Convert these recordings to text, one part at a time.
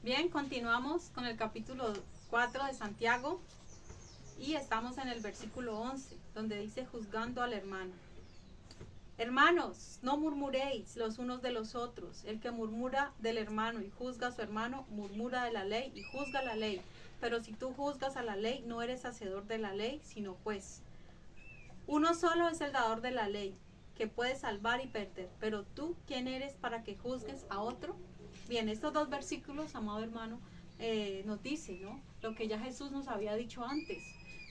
Bien, continuamos con el capítulo 4 de Santiago y estamos en el versículo 11, donde dice juzgando al hermano. Hermanos, no murmuréis los unos de los otros. El que murmura del hermano y juzga a su hermano, murmura de la ley y juzga la ley. Pero si tú juzgas a la ley, no eres hacedor de la ley, sino juez. Uno solo es el dador de la ley, que puede salvar y perder. Pero tú, ¿quién eres para que juzgues a otro? Bien, estos dos versículos, amado hermano, nos dice, ¿no? Lo que ya Jesús nos había dicho antes.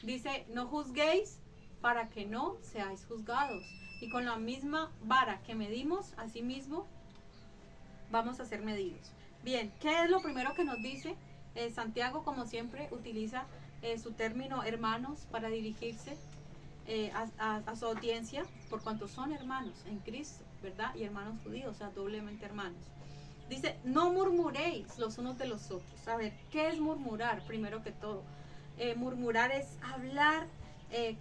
Dice, no juzguéis para que no seáis juzgados. Y con la misma vara que medimos, así mismo vamos a ser medidos. Bien, ¿qué es lo primero que nos dice? Santiago, como siempre, utiliza su término hermanos para dirigirse a su audiencia, por cuanto son hermanos en Cristo, ¿verdad? Y hermanos judíos, o sea, doblemente hermanos. Dice, no murmuréis los unos de los otros. A ver, ¿qué es murmurar? Primero que todo, murmurar es hablar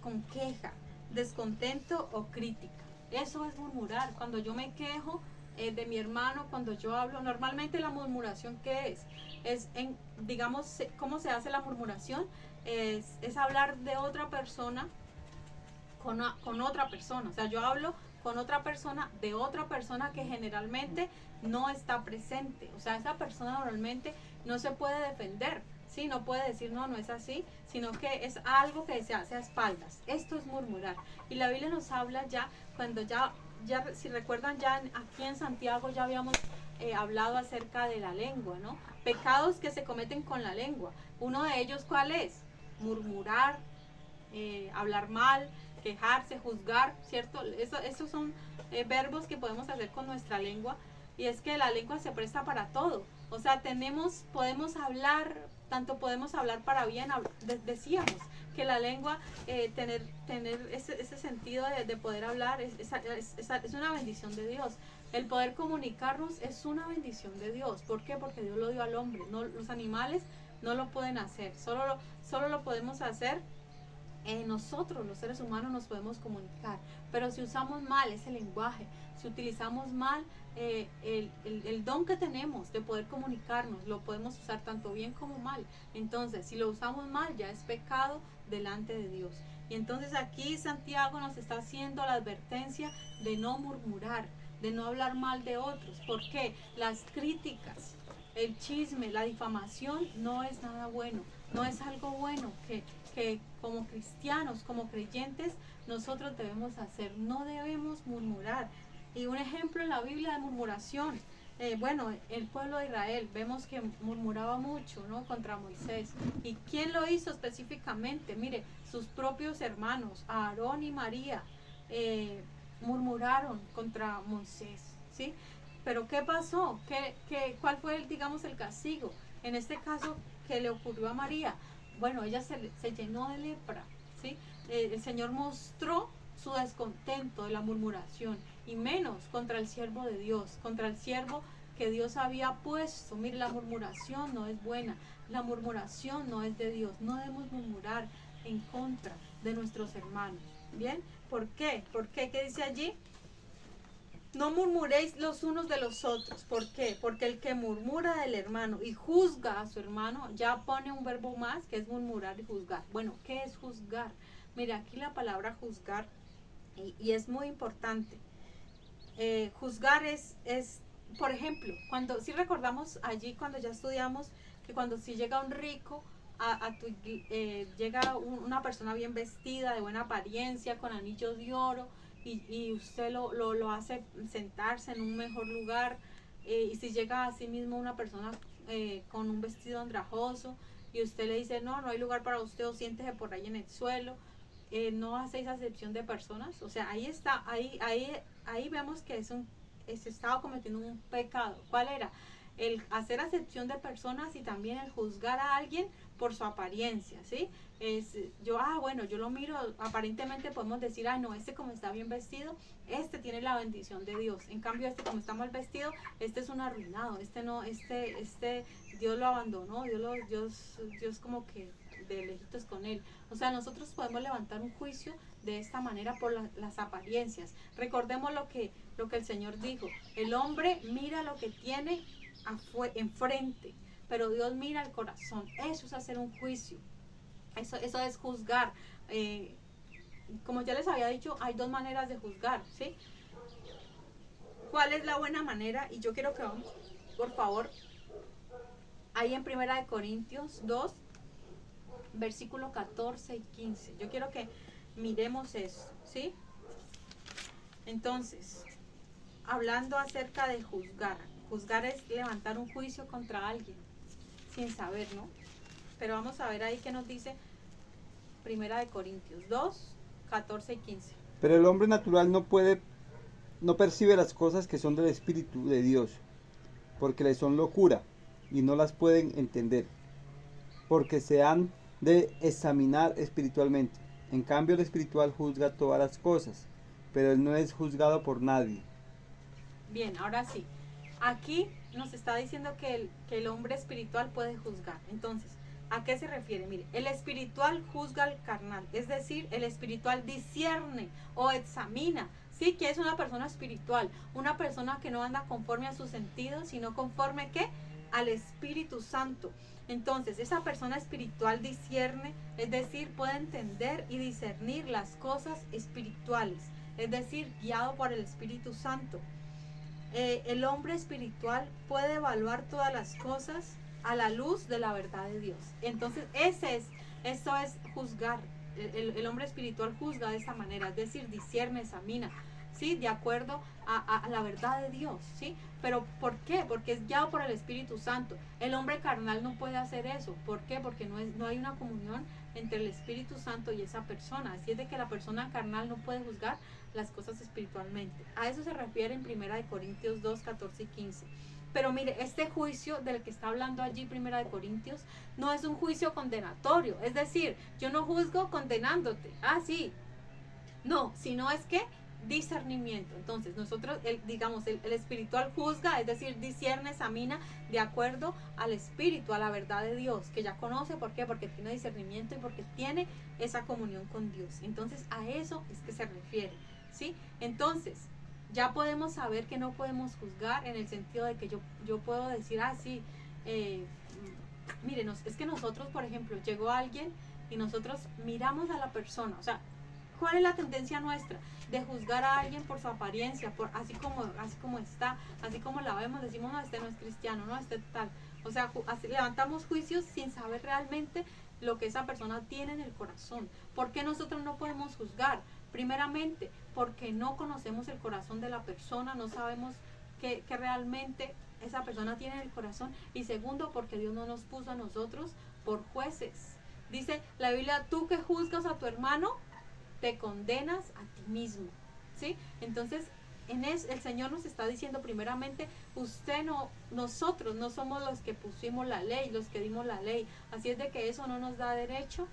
con queja, descontento o crítica. Eso es murmurar. Cuando yo me quejo de mi hermano, cuando yo hablo, normalmente la murmuración, ¿qué es? Digamos, ¿cómo se hace la murmuración? Es hablar de otra persona con otra persona. O sea, yo hablo con otra persona de otra persona que generalmente no está presente. O sea, esa persona normalmente no se puede defender, ¿sí? No puede decir, no, no es así, sino que es algo que se hace a espaldas. Esto es murmurar. Y la Biblia nos habla ya, cuando ya si recuerdan, ya aquí en Santiago ya habíamos hablado acerca de la lengua, ¿no? Pecados que se cometen con la lengua. Uno de ellos, ¿cuál es? Murmurar, hablar mal, quejarse, juzgar, ¿cierto? Esos son verbos que podemos hacer con nuestra lengua, y es que la lengua se presta para todo. O sea, podemos hablar, tanto podemos hablar para bien, decíamos que la lengua, tener ese sentido de poder hablar es una bendición de Dios. El poder comunicarnos es una bendición de Dios. ¿Por qué? Porque Dios lo dio al hombre. No, los animales no lo pueden hacer, solo lo podemos hacer nosotros, los seres humanos, nos podemos comunicar. Pero si usamos mal ese lenguaje, si utilizamos mal el don que tenemos de poder comunicarnos, lo podemos usar tanto bien como mal. Entonces, si lo usamos mal, ya es pecado delante de Dios. Y entonces aquí Santiago nos está haciendo la advertencia de no murmurar, de no hablar mal de otros. ¿Por qué? Las críticas, el chisme, la difamación no es nada bueno, no es algo bueno que como cristianos, como creyentes, nosotros debemos hacer. No debemos murmurar. Y un ejemplo en la Biblia de murmuración, bueno, el pueblo de Israel, vemos que murmuraba mucho, ¿no? Contra Moisés. ¿Y quién lo hizo específicamente? Mire, sus propios hermanos, Aarón y María, murmuraron contra Moisés, ¿sí? Pero ¿qué pasó? ¿Cuál fue, digamos, el castigo? En este caso, ¿qué le ocurrió a María? Bueno, ella se llenó de lepra, ¿sí? El Señor mostró su descontento de la murmuración, y menos contra el siervo de Dios, contra el siervo que Dios había puesto. Mire, la murmuración no es buena, la murmuración no es de Dios. No debemos murmurar en contra de nuestros hermanos. ¿Bien? ¿Por qué? ¿Por qué? ¿Qué dice allí? No murmuréis los unos de los otros. ¿Por qué? Porque el que murmura del hermano y juzga a su hermano, ya pone un verbo más, que es murmurar y juzgar. Bueno, ¿qué es juzgar? Mira, aquí la palabra juzgar, y es muy importante. Juzgar por ejemplo, si recordamos allí cuando ya estudiamos, que cuando si llega un rico, llega una persona bien vestida, de buena apariencia, con anillos de oro, y usted lo hace sentarse en un mejor lugar, y si llega a sí mismo una persona con un vestido andrajoso, y usted le dice, no, no hay lugar para usted, o siéntese por ahí en el suelo, no hacéis acepción de personas. O sea, ahí vemos que se estaba cometiendo un pecado. ¿Cuál era? El hacer acepción de personas, y también el juzgar a alguien por su apariencia, ¿sí? Bueno, yo lo miro, aparentemente podemos decir, no, como está bien vestido, tiene la bendición de Dios. En cambio, como está mal vestido, es un arruinado, no, Dios lo abandonó, Dios como que de lejitos con él. O sea, nosotros podemos levantar un juicio de esta manera por las apariencias. Recordemos lo que el Señor dijo: el hombre mira lo que tiene enfrente, pero Dios mira el corazón. Eso es hacer un juicio. Eso es juzgar. Como ya les había dicho, hay dos maneras de juzgar, ¿sí? ¿Cuál es la buena manera? Y yo quiero que vamos, por favor, ahí en 1 Corintios 2, versículo 14 y 15. Yo quiero que miremos eso, ¿sí? Entonces, hablando acerca de juzgar. Juzgar es levantar un juicio contra alguien, sin saber, ¿no? Pero vamos a ver ahí qué nos dice 1 Corintios 2, 14 y 15. Pero el hombre natural no percibe las cosas que son del Espíritu de Dios, porque le son locura y no las pueden entender, porque se han de examinar espiritualmente. En cambio, el espiritual juzga todas las cosas, pero él no es juzgado por nadie. Bien, ahora sí. Aquí nos está diciendo que el hombre espiritual puede juzgar. Entonces, ¿a qué se refiere? Mire, el espiritual juzga al carnal, es decir, el espiritual discierne o examina. Sí, que es una persona espiritual, una persona que no anda conforme a sus sentidos, sino conforme ¿qué? Al Espíritu Santo. Entonces, esa persona espiritual discierne, es decir, puede entender y discernir las cosas espirituales, es decir, guiado por el Espíritu Santo. El hombre espiritual puede evaluar todas las cosas a la luz de la verdad de Dios. Entonces, eso es juzgar. El hombre espiritual juzga de esta manera, es decir, discierne, examina, ¿sí? De acuerdo a la verdad de Dios, ¿sí? Pero ¿por qué? Porque es guiado por el Espíritu Santo. El hombre carnal no puede hacer eso. ¿Por qué? Porque no hay una comunión entre el Espíritu Santo y esa persona. Así es de que la persona carnal no puede juzgar las cosas espiritualmente. A eso se refiere en 1 Corintios 2, 14 y 15. Pero mire, este juicio del que está hablando allí 1 Corintios no es un juicio condenatorio. Es decir, yo no juzgo condenándote. Ah, sí. No, sino es que discernimiento. Entonces, nosotros, el espiritual juzga, es decir, discierne, examina de acuerdo al espíritu, a la verdad de Dios, que ya conoce. ¿Por qué? Porque tiene discernimiento y porque tiene esa comunión con Dios. Entonces, a eso es que se refiere, ¿sí? Entonces, ya podemos saber que no podemos juzgar en el sentido de que yo puedo decir, sí, miren, es que nosotros, por ejemplo, llegó alguien y nosotros miramos a la persona, o sea, ¿cuál es la tendencia nuestra? De juzgar a alguien por su apariencia, por así como está, así como la vemos, decimos, no, este no es cristiano, no, este tal. O sea, levantamos juicios sin saber realmente lo que esa persona tiene en el corazón. ¿Por qué nosotros no podemos juzgar? Primeramente, porque no conocemos el corazón de la persona, no sabemos que realmente esa persona tiene en el corazón. Y segundo, porque Dios no nos puso a nosotros por jueces. Dice la Biblia, tú que juzgas a tu hermano, te condenas a ti mismo, ¿sí? Entonces, el Señor nos está diciendo primeramente, nosotros no somos los que pusimos la ley, los que dimos la ley, así es de que eso no nos da derecho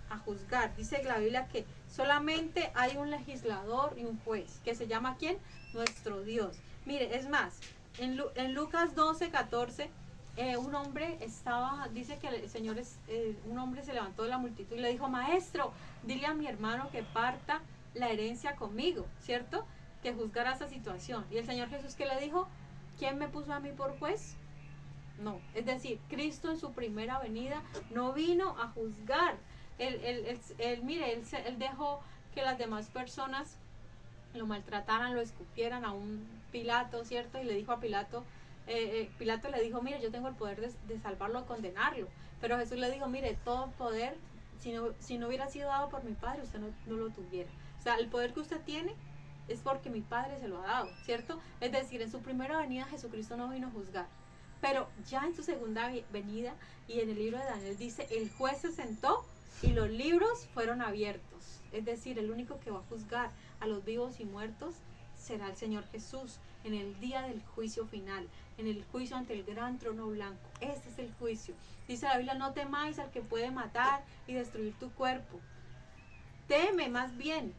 a juzgar. Dice la Biblia que solamente hay un legislador y un juez, que se llama ¿quién? Nuestro Dios. Mire, es más, en Lucas 12, 14, un hombre dice que el Señor un hombre se levantó de la multitud y le dijo, maestro, dile a mi hermano que parta la herencia conmigo, ¿cierto? Que juzgara esa situación. Y el Señor Jesús, ¿qué le dijo? ¿Quién me puso a mí por juez? No, es decir, Cristo en su primera venida no vino a juzgar. Él dejó que las demás personas lo maltrataran, lo escupieran a un Pilato, ¿cierto? Y le dijo a Pilato, Pilato le dijo, mire, yo tengo el poder de salvarlo o condenarlo. Pero Jesús le dijo, mire, todo poder, si no hubiera sido dado por mi Padre, usted no lo tuviera. O sea, el poder que usted tiene es porque mi Padre se lo ha dado, ¿cierto? Es decir, en su primera venida Jesucristo no vino a juzgar. Pero ya en su segunda venida, y en el libro de Daniel dice, el juez se sentó y los libros fueron abiertos. Es decir, el único que va a juzgar a los vivos y muertos será el Señor Jesús en el día del juicio final, en el juicio ante el gran trono blanco. Ese es el juicio. Dice la Biblia, no temáis al que puede matar y destruir tu cuerpo. Teme más bien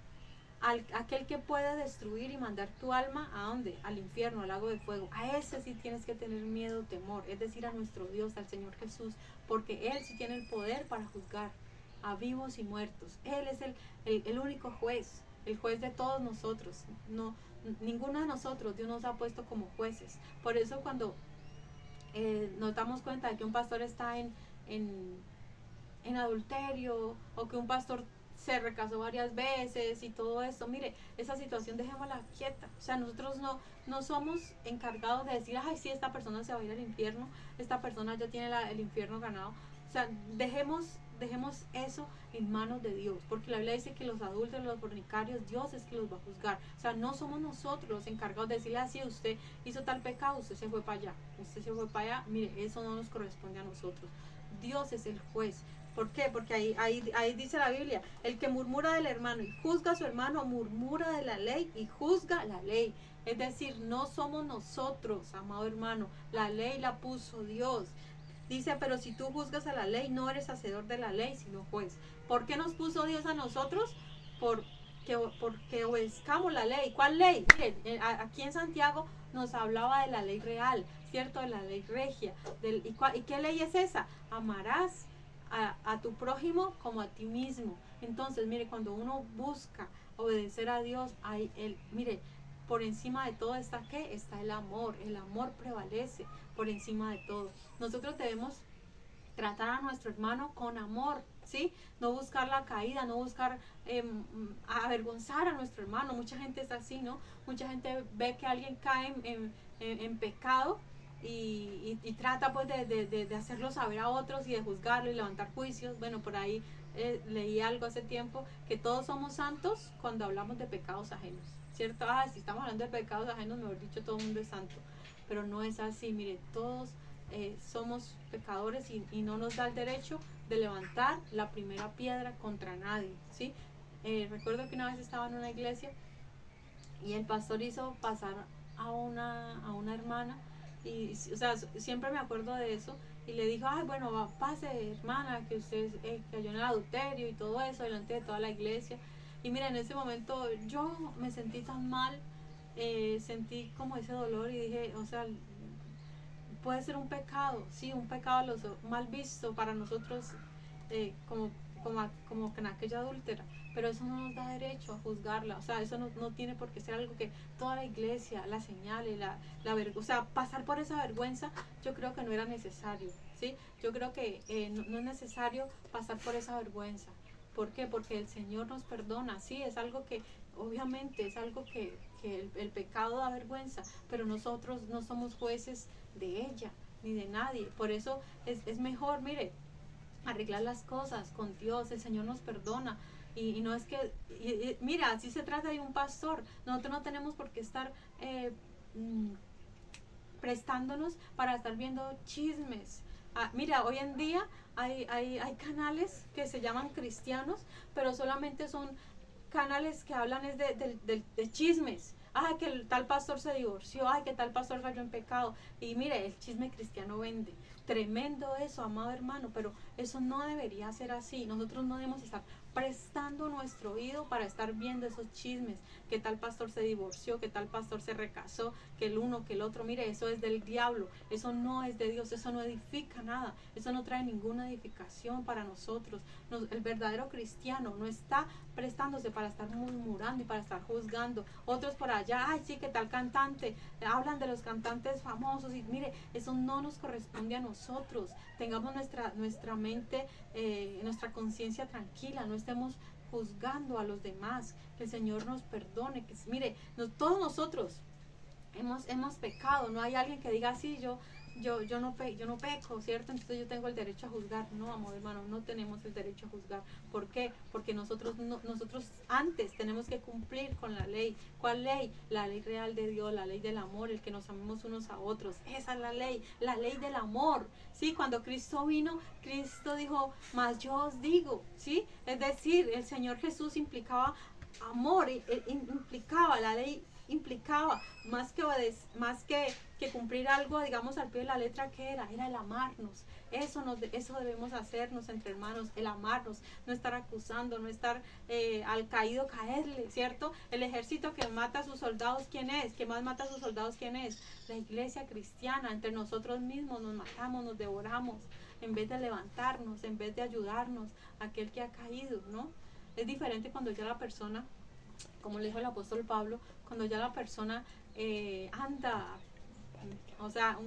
aquel que puede destruir y mandar tu alma, ¿a dónde? Al infierno, al lago de fuego. A ese sí tienes que tener miedo, temor, es decir, a nuestro Dios, al Señor Jesús, porque Él sí tiene el poder para juzgar a vivos y muertos. Él es el único juez, el juez de todos nosotros. No, ninguno de nosotros Dios nos ha puesto como jueces. Por eso cuando nos damos cuenta de que un pastor está en adulterio, o que un pastor se recasó varias veces y todo esto, mire, esa situación dejémosla quieta. O sea, nosotros no somos encargados de decir, ay, sí, esta persona se va a ir al infierno, esta persona ya tiene el infierno ganado. O sea, dejemos eso en manos de Dios, porque la Biblia dice que los adúlteros, los fornicarios, Dios es que los va a juzgar. O sea, no somos nosotros los encargados de decirle así, usted hizo tal pecado, usted se fue para allá, mire, eso no nos corresponde a nosotros. Dios es el juez. ¿Por qué? Porque ahí dice la Biblia, el que murmura del hermano y juzga a su hermano, murmura de la ley y juzga la ley. Es decir, no somos nosotros, amado hermano, la ley la puso Dios. Dice, pero si tú juzgas a la ley, no eres hacedor de la ley, sino juez. ¿Por qué nos puso Dios a nosotros? Porque obedezcamos la ley. ¿Cuál ley? Miren, aquí en Santiago nos hablaba de la ley real, ¿cierto? De la ley regia. ¿Y qué ley es esa? Amarás a tu prójimo como a ti mismo. Entonces, mire, cuando uno busca obedecer a Dios, mire, por encima de todo está ¿qué? Está el amor prevalece por encima de todo. Nosotros debemos tratar a nuestro hermano con amor, ¿sí? No buscar la caída, no buscar avergonzar a nuestro hermano. Mucha gente es así, ¿no? Mucha gente ve que alguien cae en pecado y trata pues de hacerlo saber a otros y de juzgarlo y levantar juicios. Bueno, por ahí leí algo hace tiempo, que todos somos santos cuando hablamos de pecados ajenos, ¿cierto? Si estamos hablando de pecados ajenos, mejor dicho, todo el mundo es santo, pero no es así. Mire, todos somos pecadores y no nos da el derecho de levantar la primera piedra contra nadie, ¿sí? Recuerdo que una vez estaba en una iglesia y el pastor hizo pasar a una hermana y, o sea, siempre me acuerdo de eso, y le dijo, ay, bueno, pase, hermana, que usted cayó en el adulterio y todo eso delante de toda la iglesia. Y mira, en ese momento yo me sentí tan mal, sentí como ese dolor y dije, o sea, puede ser un pecado, sí, un pecado mal visto para nosotros, como que en aquella adúltera, pero eso no nos da derecho a juzgarla. O sea, eso no tiene por qué ser algo que toda la iglesia la señale, o sea, pasar por esa vergüenza. Yo creo que no era necesario, ¿sí? Yo creo que no es necesario pasar por esa vergüenza. ¿Por qué? Porque el Señor nos perdona, sí, es algo que, obviamente, es algo que el pecado da vergüenza, pero nosotros no somos jueces de ella, ni de nadie. Por eso es mejor, mire, arreglar las cosas con Dios. El Señor nos perdona. Y no es que, mira, así se trata de un pastor. Nosotros no tenemos por qué estar prestándonos para estar viendo chismes. Mira, hoy en día hay canales que se llaman cristianos, pero solamente son canales que hablan es de chismes. Ay, que el tal pastor se divorció, ay, que tal pastor cayó en pecado. Y mire, el chisme cristiano vende. Tremendo eso, amado hermano, pero eso no debería ser así. Nosotros no debemos estar prestando nuestro oído para estar viendo esos chismes, que tal pastor se divorció, que tal pastor se recasó, que el uno, que el otro. Mire, eso es del diablo, eso no es de Dios, eso no edifica nada, eso no trae ninguna edificación para nosotros. El verdadero cristiano no está prestándose para estar murmurando y para estar juzgando. Otros por allá, ay, sí, que tal cantante, hablan de los cantantes famosos, y mire, eso no nos corresponde a nosotros. Tengamos nuestra mente, nuestra conciencia tranquila, no estemos juzgando a los demás, que el Señor nos perdone, que mire, todos nosotros hemos pecado. No hay alguien que diga así, yo no peco, ¿cierto? Entonces yo tengo el derecho a juzgar. No, amor hermano, no tenemos el derecho a juzgar. ¿Por qué? Porque nosotros antes tenemos que cumplir con la ley. ¿Cuál ley? La ley real de Dios, la ley del amor, el que nos amemos unos a otros. Esa es la ley del amor. Sí, cuando Cristo vino, Cristo dijo, mas yo os digo, ¿sí? Es decir, el Señor Jesús implicaba amor, implicaba la ley, implicaba más que cumplir algo, digamos, al pie de la letra. ¿Qué era? Era el amarnos. Eso debemos hacernos entre hermanos, el amarnos, no estar acusando, no estar al caído caerle, ¿cierto? El ejército que mata a sus soldados, ¿quién es? ¿Qué más mata a sus soldados? ¿Quién es? La iglesia cristiana. Entre nosotros mismos nos matamos, nos devoramos, en vez de levantarnos, en vez de ayudarnos a aquel que ha caído, ¿no? Es diferente cuando ya la persona, como le dijo el apóstol Pablo, cuando ya la persona anda, o sea,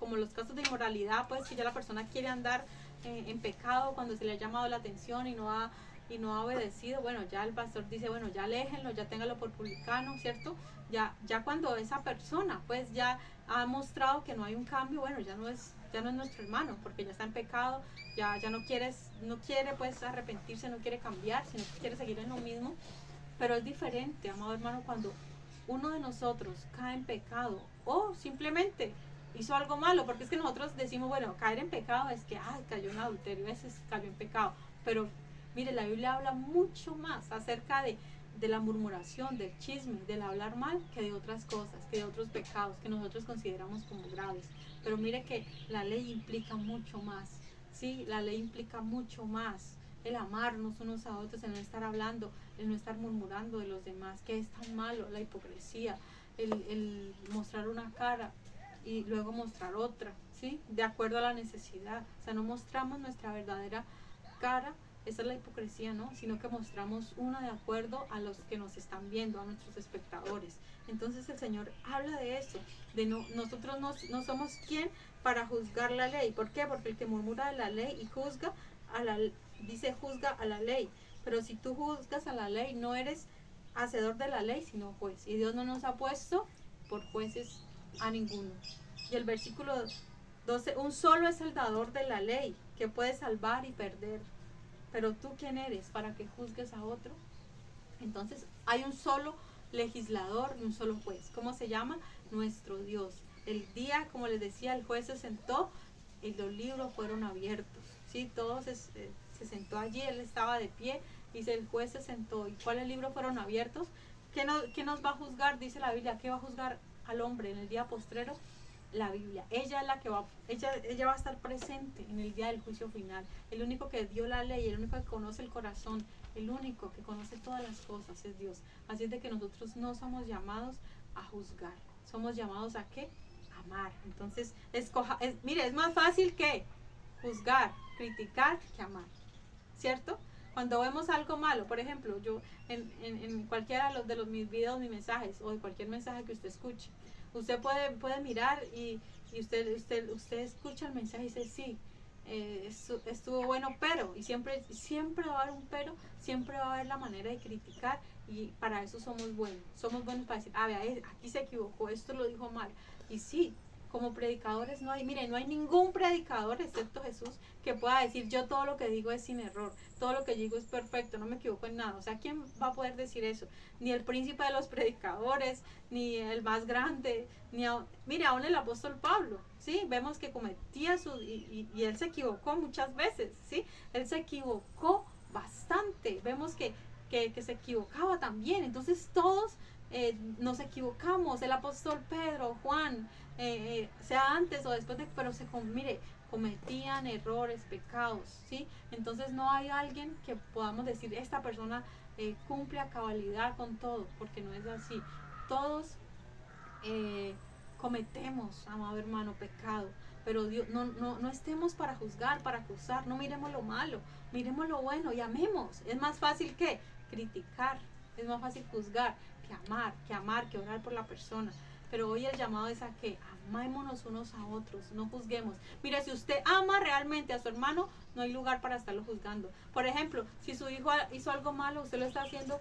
como los casos de inmoralidad, pues que ya la persona quiere andar en pecado cuando se le ha llamado la atención y no ha obedecido. Bueno, ya el pastor dice, bueno, ya aléjenlo, ya téngalo por publicano, ¿cierto? Ya cuando esa persona pues ya ha mostrado que no hay un cambio, bueno, ya no es nuestro hermano, porque ya está en pecado, ya no quiere pues arrepentirse, no quiere cambiar, sino que quiere seguir en lo mismo. Pero es diferente, amado hermano, cuando uno de nosotros cae en pecado o simplemente hizo algo malo, porque es que nosotros decimos, bueno, caer en pecado es que cayó en adulterio, ese cayó en pecado, pero mire, la Biblia habla mucho más acerca de la murmuración, del chisme, del hablar mal, que de otras cosas, que de otros pecados que nosotros consideramos como graves. Pero mire que la ley implica mucho más, ¿sí? La ley implica mucho más. El amarnos unos a otros, el no estar hablando, el no estar murmurando de los demás, que es tan malo, la hipocresía, el mostrar una cara y luego mostrar otra, ¿sí? De acuerdo a la necesidad. O sea, no mostramos nuestra verdadera cara. Esa es la hipocresía, ¿no? Sino que mostramos una de acuerdo a los que nos están viendo, a nuestros espectadores. Entonces el Señor habla de eso, de nosotros no somos quien para juzgar la ley. ¿Por qué? Porque el que murmura de la ley y juzga juzga a la ley. Pero si tú juzgas a la ley, no eres hacedor de la ley, sino juez. Y Dios no nos ha puesto por jueces a ninguno. Y el versículo 12, un solo es el dador de la ley, que puede salvar y perder. Pero tú, ¿quién eres para que juzgues a otro? Entonces hay un solo legislador y un solo juez. ¿Cómo se llama? Nuestro Dios. El día, como les decía, el juez se sentó y los libros fueron abiertos, ¿sí? Todos se sentó allí, él estaba de pie, dice, el juez se sentó. ¿Y cuáles libros fueron abiertos? ¿Qué nos va a juzgar? Dice la Biblia, ¿qué va a juzgar al hombre en el día postrero? La Biblia. Ella es la que ella va a estar presente en el día del juicio final. El único que dio la ley, el único que conoce el corazón, el único que conoce todas las cosas es Dios. Así es de que nosotros no somos llamados a juzgar. Somos llamados a ¿qué? Amar. Entonces, mire, es más fácil que juzgar, criticar que amar. ¿Cierto? Cuando vemos algo malo, por ejemplo, yo en cualquiera de mis videos, mis mensajes o de cualquier mensaje que usted escuche, usted puede mirar y usted escucha el mensaje y dice, sí, estuvo bueno, pero, y siempre va a haber un pero, siempre va a haber la manera de criticar, y para eso somos buenos para decir, aquí se equivocó, esto lo dijo mal. Y sí, como predicadores no hay ningún predicador excepto Jesús que pueda decir, yo todo lo que digo es sin error, todo lo que digo es perfecto, no me equivoco en nada. O sea, ¿quién va a poder decir eso? Ni el príncipe de los predicadores, ni el más grande, mire, aún el apóstol Pablo, ¿sí? Vemos que cometía y él se equivocó muchas veces, ¿sí? Él se equivocó bastante, vemos que se equivocaba también. Entonces todos nos equivocamos, el apóstol Pedro, Juan, sea antes o después pero cometían errores, pecados, ¿sí? Entonces no hay alguien que podamos decir, esta persona cumple a cabalidad con todo, porque no es así. Todos cometemos, amado hermano, pecado, pero Dios, no estemos para juzgar, para acusar, no miremos lo malo, miremos lo bueno y amemos. Es más fácil que criticar, es más fácil juzgar que amar, que orar por la persona. Pero hoy el llamado es a que amémonos unos a otros, no juzguemos. Mire, si usted ama realmente a su hermano, no hay lugar para estarlo juzgando. Por ejemplo, si su hijo hizo algo malo, usted lo está haciendo,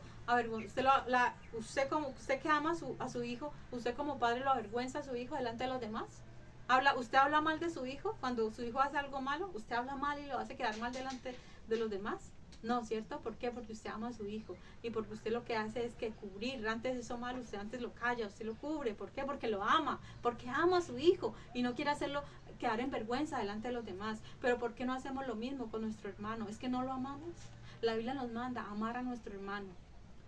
usted que ama a su hijo, usted como padre lo avergüenza a su hijo delante de los demás. ¿Usted habla mal de su hijo? Cuando su hijo hace algo malo, usted habla mal y lo hace quedar mal delante de los demás. No, ¿cierto? ¿Por qué? Porque usted ama a su hijo y porque usted lo que hace es que cubrir. Antes hizo mal, usted antes lo calla, usted lo cubre. ¿Por qué? Porque lo ama, porque ama a su hijo y no quiere hacerlo quedar en vergüenza delante de los demás. Pero ¿por qué no hacemos lo mismo con nuestro hermano? ¿Es que no lo amamos? La Biblia nos manda a amar a nuestro hermano.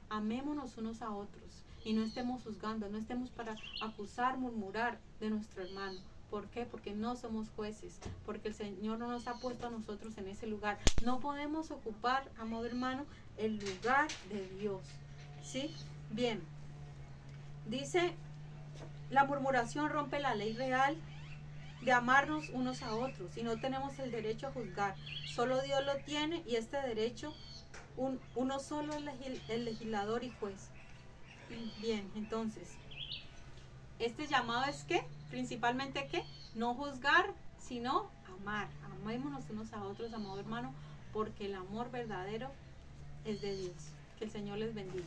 Amémonos unos a otros y no estemos juzgando, no estemos para acusar, murmurar de nuestro hermano. ¿Por qué? Porque no somos jueces, porque el Señor no nos ha puesto a nosotros en ese lugar. No podemos ocupar, amado hermano, el lugar de Dios. ¿Sí? Bien. Dice, la murmuración rompe la ley real de amarnos unos a otros y no tenemos el derecho a juzgar. Solo Dios lo tiene y este derecho, uno solo es el legislador y juez. Bien, entonces, este llamado es ¿qué? Principalmente ¿qué? No juzgar, sino amar. Amémonos unos a otros, amado hermano, porque el amor verdadero es de Dios. Que el Señor les bendiga.